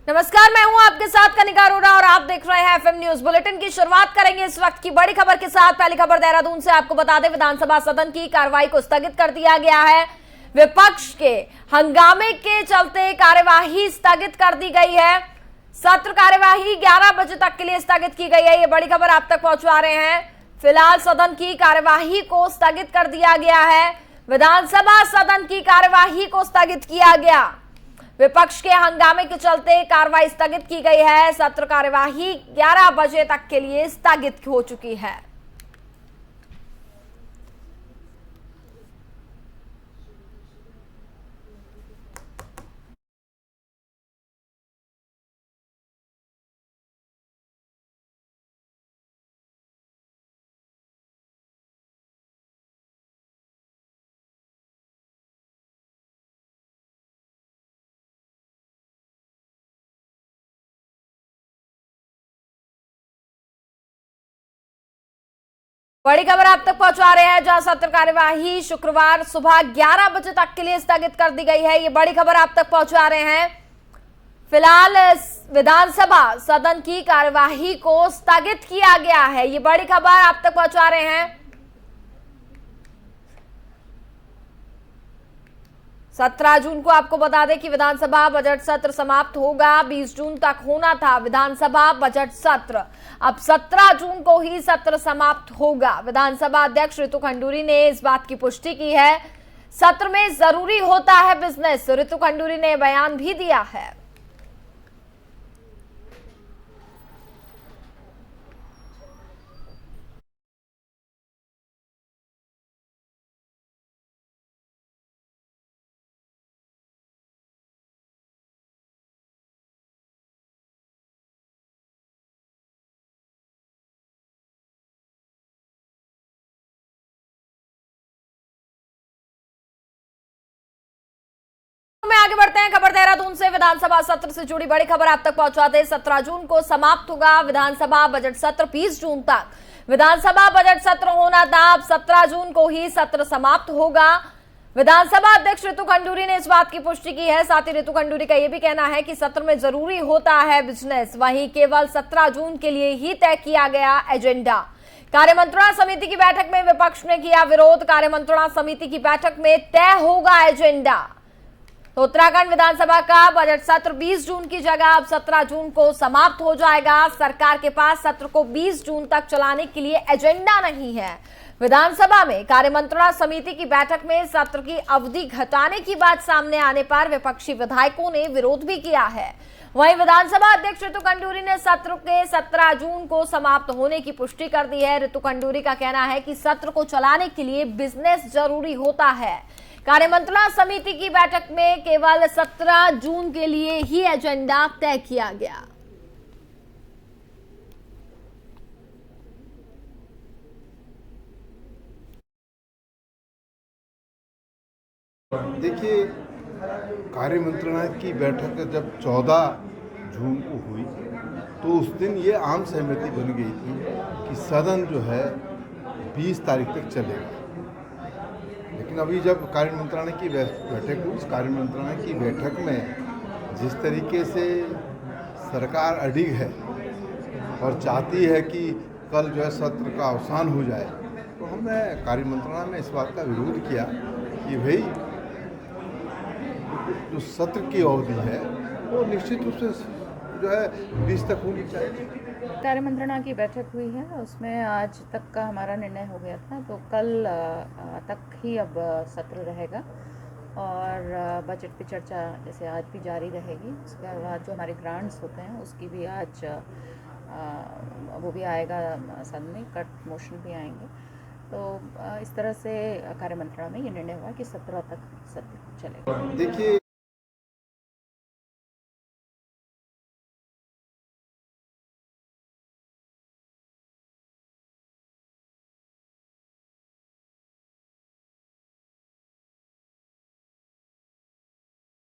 नमस्कार, मैं हूं आपके साथ कनिका अरोड़ा और आप देख रहे हैं एफएम न्यूज बुलेटिन की शुरुआत करेंगे इस वक्त की बड़ी खबर के साथ। पहली खबर देहरादून से आपको बता दें, विधानसभा सदन की कार्रवाई को स्थगित कर दिया गया है। विपक्ष के हंगामे के चलते कार्यवाही स्थगित कर दी गई है। सत्र कार्यवाही 11 बजे तक के लिए स्थगित की गई है। ये बड़ी खबर आप तक पहुंचा रहे हैं। फिलहाल सदन की कार्यवाही को स्थगित कर दिया गया है। विधानसभा सदन की कार्यवाही को स्थगित किया गया। विपक्ष के हंगामे के चलते कार्रवाई स्थगित की गई है। सत्र कार्यवाही 11 बजे तक के लिए स्थगित हो चुकी है। बड़ी खबर आप तक पहुंचा रहे हैं, जहां सत्र कार्यवाही शुक्रवार सुबह 11 बजे तक के लिए स्थगित कर दी गई है। ये बड़ी खबर आप तक पहुंचा रहे हैं। फिलहाल विधानसभा सदन की कार्यवाही को स्थगित किया गया है। ये बड़ी खबर आप तक पहुंचा रहे हैं। 17 जून को आपको बता दें कि विधानसभा बजट सत्र समाप्त होगा। 20 जून तक होना था विधानसभा बजट सत्र। अब 17 जून को ही सत्र समाप्त होगा। विधानसभा अध्यक्ष रितु खंडूरी ने इस बात की पुष्टि की है। सत्र में जरूरी होता है बिजनेस, रितु खंडूरी ने बयान भी दिया है। में आगे बढ़ते हैं। खबर देहरादून से विधानसभा सत्र से जुड़ी बड़ी खबर आप तक पहुंचाते हैं। 17 जून को समाप्त होगा विधानसभा बजट सत्र। 20 जून तक विधानसभा बजट सत्र होना था। अब 17 जून को ही सत्र समाप्त होगा। विधानसभा अध्यक्ष रितु खंडूरी ने इस बात की पुष्टि की है। साथ ही रितु खंडूरी का यह भी कहना है कि सत्र में जरूरी होता है बिजनेस। वहीं केवल 17 जून के लिए ही तय किया गया एजेंडा। कार्यमंत्रणा समिति की बैठक में विपक्ष ने किया विरोध। कार्यमंत्रणा समिति की बैठक में तय होगा एजेंडा। तो उत्तराखंड विधानसभा का बजट सत्र 20 जून की जगह अब 17 जून को समाप्त हो जाएगा। सरकार के पास सत्र को 20 जून तक चलाने के लिए एजेंडा नहीं है। विधानसभा में कार्यमंत्रणा समिति की बैठक में सत्र की अवधि घटाने की बात सामने आने पर विपक्षी विधायकों ने विरोध भी किया है। वहीं विधानसभा अध्यक्ष रितु खंडूरी ने सत्र के 17 जून को समाप्त होने की पुष्टि कर दी है। रितु खंडूरी का कहना है कि सत्र को चलाने के लिए बिजनेस जरूरी होता है। कार्यमंत्रणा समिति की बैठक में केवल 17 जून के लिए ही एजेंडा तय किया गया। देखिए, कार्यमंत्रणा की बैठक जब 14 जून को हुई तो उस दिन ये आम सहमति बन गई थी कि सदन जो है 20 तारीख तक चलेगा। लेकिन अभी जब कार्यमंत्रणा की बैठक हुई, उस कार्यमंत्रणा की बैठक में जिस तरीके से सरकार अडिग है और चाहती है कि कल जो है सत्र का अवसान हो जाए, तो हमने कार्यमंत्रणा में इस बात का विरोध किया कि भाई जो सत्र की अवधि है वो निश्चित रूप से जो है 20 तक होनी चाहिए। कार्यमंत्रणा की बैठक हुई है, उसमें आज तक का हमारा निर्णय हो गया था, तो कल तक ही अब सत्र रहेगा और बजट पे चर्चा जैसे आज भी जारी रहेगी। उसके बाद जो हमारे ग्रांट्स होते हैं उसकी भी आज वो भी आएगा सदन में, कट मोशन भी आएंगे। तो इस तरह से कार्यमंत्रणा में ये निर्णय हुआ कि 17 तक सत्र चलेगा। देखिए,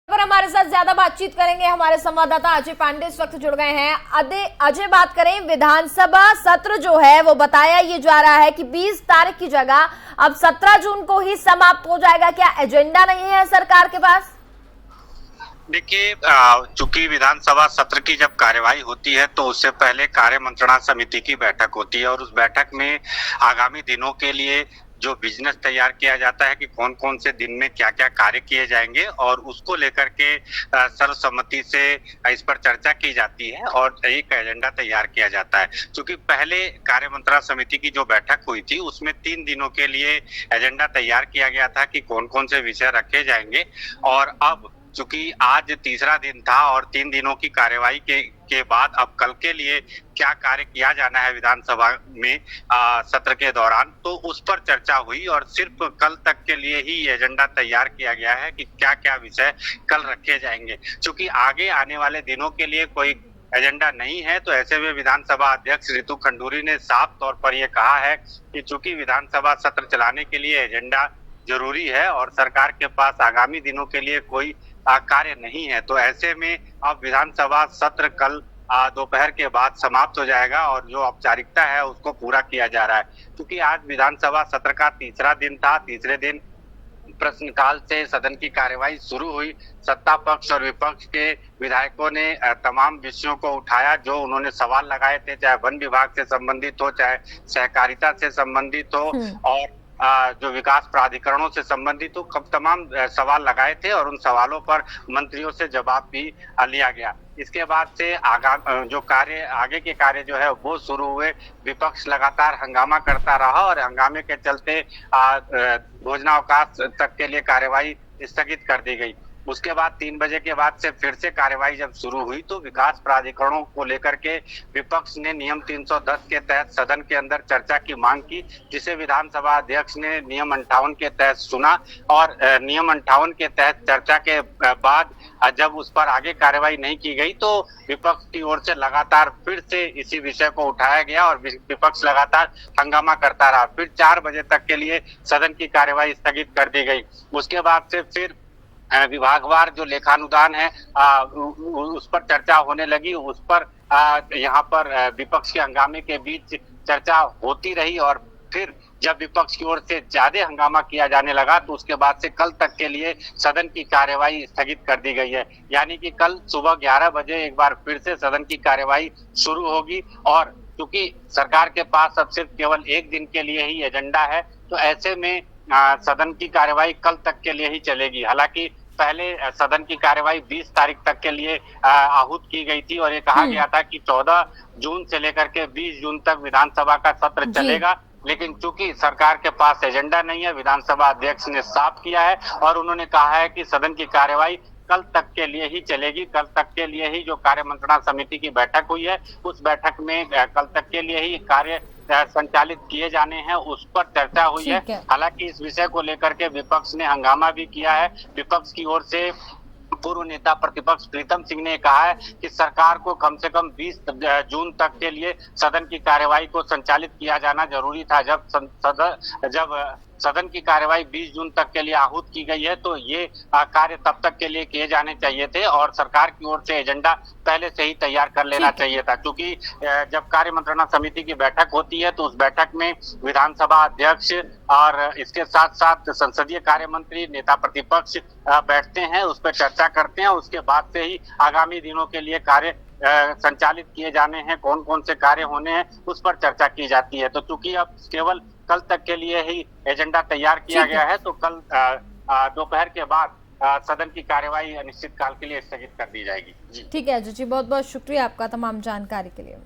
हमारे साथ ज्यादा बातचीत करेंगे हमारे संवाददाता अजय पांडे इस वक्त जुड़ गए हैं। अजय, बात करें विधानसभा सत्र जो है वो बताया ये जा रहा है कि 20 तारीख की जगह अब 17 जून को ही समाप्त हो जाएगा। क्या एजेंडा नहीं है सरकार के पास? देखिए, चूंकि विधानसभा सत्र की जब कार्यवाही होती है तो उससे पहले कार्य मंत्रणा समिति की बैठक होती है और उस बैठक में आगामी दिनों के लिए जो बिजनेस तैयार किया जाता है कि कौन कौन से दिन में क्या क्या कार्य किए जाएंगे और उसको लेकर के सर्वसम्मति से इस पर चर्चा की जाती है और एक एजेंडा तैयार किया जाता है। क्योंकि पहले कार्य मंत्रणा समिति की जो बैठक हुई थी उसमें 3 दिनों के लिए एजेंडा तैयार किया गया था कि कौन कौन से विषय रखे जाएंगे और अब चूंकि आज तीसरा दिन था और 3 दिनों की कार्यवाही के बाद अब कल के लिए क्या कार्य किया जाना है विधानसभा में सत्र के दौरान, तो उस पर चर्चा हुई और सिर्फ कल तक के लिए ही एजेंडा तैयार किया गया है कि क्या क्या विषय कल रखे जाएंगे। चूंकि आगे आने वाले दिनों के लिए कोई एजेंडा नहीं है तो ऐसे में विधानसभा अध्यक्ष रितु खंडूरी ने साफ तौर पर यह कहा है कि चूंकि विधानसभा सत्र चलाने के लिए एजेंडा जरूरी है और सरकार के पास आगामी दिनों के लिए कोई कार्य नहीं है, तो ऐसे में अब विधानसभा सत्र कल दोपहर के बाद समाप्त हो जाएगा और जो औपचारिकता है उसको पूरा किया जा रहा है। क्योंकि आज विधानसभा सत्र का तीसरा दिन था, तीसरे दिन प्रश्नकाल से सदन की कार्यवाही शुरू हुई। सत्ता पक्ष और विपक्ष के विधायकों ने तमाम विषयों को उठाया जो उन्होंने सवाल लगाए थे, चाहे वन विभाग से संबंधित हो, चाहे सहकारिता से संबंधित हो और जो विकास प्राधिकरणों से संबंधित हो, तमाम सवाल लगाए थे और उन सवालों पर मंत्रियों से जवाब भी लिया गया। इसके बाद से आगे के कार्य जो है वो शुरू हुए। विपक्ष लगातार हंगामा करता रहा और हंगामे के चलते भोजनावकाश तक के लिए कार्यवाही स्थगित कर दी गई। उसके बाद 3 बजे के बाद से फिर से कार्यवाही जब शुरू हुई तो विकास प्राधिकरणों को लेकर के विपक्ष ने नियम 310 के तहत सदन के अंदर चर्चा की मांग की, जिसे विधानसभा अध्यक्ष ने नियम 58 के तहत सुना और नियम 58 के तहत चर्चा के बाद जब उस पर आगे कार्यवाही नहीं की गई तो विपक्ष की ओर से लगातार फिर से इसी विषय को उठाया गया और विपक्ष लगातार हंगामा करता रहा। फिर 4 बजे तक के लिए सदन की कार्यवाही स्थगित कर दी गई। उसके बाद से फिर विभागवार जो लेखानुदान है उस पर चर्चा होने लगी। उस पर यहाँ पर विपक्ष के हंगामे के बीच चर्चा होती रही और फिर जब विपक्ष की ओर से ज्यादा हंगामा किया जाने लगा तो उसके बाद से कल तक के लिए सदन की कार्यवाही स्थगित कर दी गई है। यानी कि कल सुबह 11 बजे एक बार फिर से सदन की कार्यवाही शुरू होगी और क्योंकि सरकार के पास अब सिर्फ केवल 1 दिन के लिए ही एजेंडा है तो ऐसे में सदन की कार्यवाही कल तक के लिए ही चलेगी। हालांकि पहले सदन की कार्यवाही 20 तारीख तक के लिए आहूत की गई थी और ये कहा गया था कि 14 जून से लेकर के 20 जून तक विधानसभा का सत्र चलेगा, लेकिन चूंकि सरकार के पास एजेंडा नहीं है, विधानसभा अध्यक्ष ने साफ किया है और उन्होंने कहा है कि सदन की कार्यवाही कल तक के लिए ही चलेगी। कल तक के लिए ही जो कार्य मंत्रणा समिति की बैठक हुई है उस बैठक में कल तक के लिए ही कार्य संचालित किए जाने हैं, उस पर चर्चा हुई है। हालांकि इस विषय को लेकर के विपक्ष ने हंगामा भी किया है। विपक्ष की ओर से पूर्व नेता प्रतिपक्ष प्रीतम सिंह ने कहा है कि सरकार को कम से कम 20 जून तक के लिए सदन की कार्यवाही को संचालित किया जाना जरूरी था। जब सदन की कार्यवाही 20 जून तक के लिए आहूत की गई है तो ये कार्य तब तक के लिए किए जाने चाहिए थे और सरकार की ओर से एजेंडा पहले से ही तैयार कर लेना चाहिए था। क्योंकि जब कार्य मंत्रणा समिति की बैठक होती है तो उस बैठक में विधानसभा अध्यक्ष और इसके साथ साथ संसदीय कार्य मंत्री, नेता प्रतिपक्ष बैठते हैं, उस पर चर्चा करते हैं। उसके बाद से ही आगामी दिनों के लिए कार्य संचालित किए जाने हैं, कौन कौन से कार्य होने हैं उस पर चर्चा की जाती है। तो चूंकि अब केवल कल तक के लिए ही एजेंडा तैयार किया गया है तो कल दोपहर के बाद सदन की कार्यवाही अनिश्चित काल के लिए स्थगित कर दी जाएगी। जी ठीक है जी, बहुत बहुत शुक्रिया आपका तमाम जानकारी के लिए।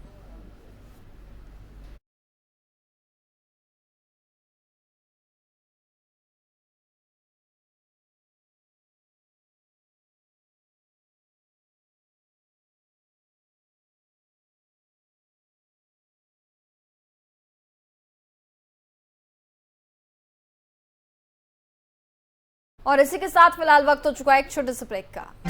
और इसी के साथ फिलहाल वक्त हो चुका है एक छोटे से ब्रेक का।